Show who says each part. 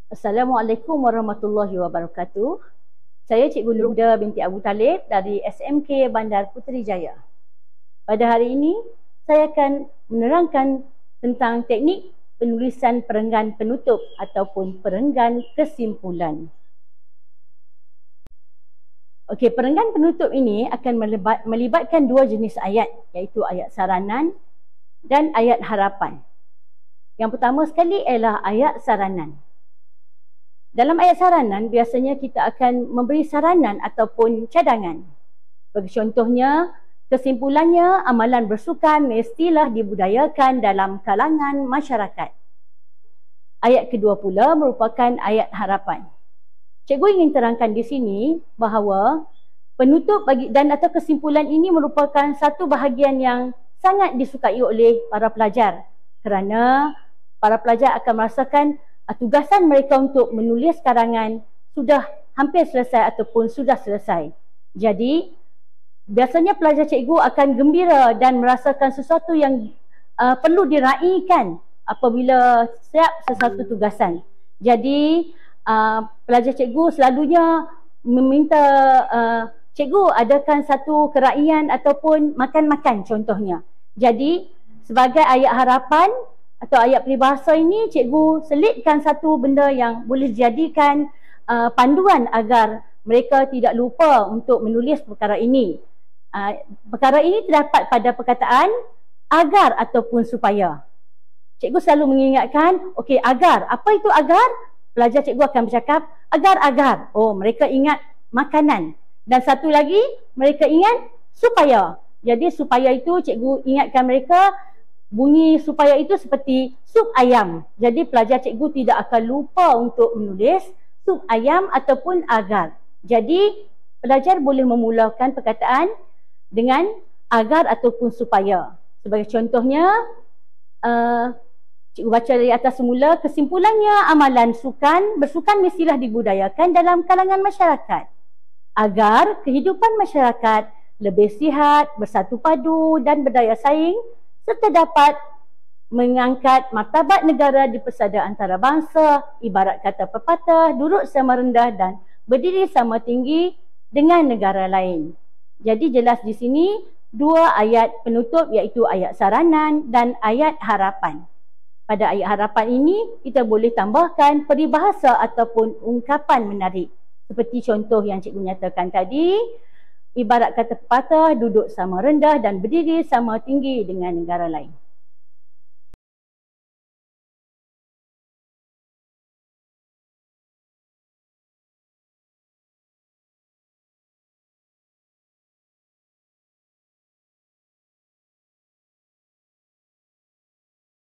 Speaker 1: Assalamualaikum warahmatullahi wabarakatuh. Saya Cikgu Nurhuda binti Abu Talib dari SMK Bandar Putrajaya. Pada hari ini, saya akan menerangkan tentang teknik penulisan perenggan penutup ataupun perenggan kesimpulan. Okey, perenggan penutup ini akan melibatkan dua jenis ayat, iaitu ayat saranan dan ayat harapan. Yang pertama sekali ialah ayat saranan. Dalam ayat saranan, biasanya kita akan memberi saranan ataupun cadangan. Bagi contohnya, kesimpulannya, amalan bersukan mestilah dibudayakan dalam kalangan masyarakat. Ayat kedua pula merupakan ayat harapan. Cikgu ingin terangkan di sini bahawa penutup dan atau kesimpulan ini merupakan satu bahagian yang sangat disukai oleh para pelajar, kerana para pelajar akan merasakan tugasan mereka untuk menulis karangan sudah hampir selesai ataupun sudah selesai. Jadi, biasanya pelajar cikgu akan gembira dan merasakan sesuatu yang perlu diraikan apabila siap sesuatu tugasan. Jadi, pelajar cikgu selalunya meminta cikgu adakan satu keraian ataupun makan-makan contohnya. Jadi, sebagai ayat harapan atau ayat peribahasa ini, cikgu selitkan satu benda yang boleh dijadikan panduan agar mereka tidak lupa untuk menulis perkara ini. Perkara ini terdapat pada perkataan agar ataupun supaya. Cikgu selalu mengingatkan, okey, agar. Apa itu agar? Pelajar cikgu akan bercakap, agar-agar. Oh, mereka ingat makanan. Dan satu lagi, mereka ingat supaya. Jadi supaya itu cikgu ingatkan mereka, bunyi supaya itu seperti sup ayam. Jadi pelajar cikgu tidak akan lupa untuk menulis sup ayam ataupun agar. Jadi pelajar boleh memulakan perkataan dengan agar ataupun supaya. Sebagai contohnya, cikgu baca dari atas semula, kesimpulannya amalan bersukan mestilah dibudayakan dalam kalangan masyarakat agar kehidupan masyarakat lebih sihat, bersatu padu dan berdaya saing, serta dapat mengangkat martabat negara di persada antarabangsa, ibarat kata pepatah, duduk sama rendah dan berdiri sama tinggi dengan negara lain. Jadi jelas di sini dua ayat penutup, iaitu ayat saranan dan ayat harapan. Pada ayat harapan ini kita boleh tambahkan peribahasa ataupun ungkapan menarik. Seperti contoh yang cikgu nyatakan tadi, ibarat kata pepatah, duduk sama rendah dan berdiri sama tinggi dengan negara lain.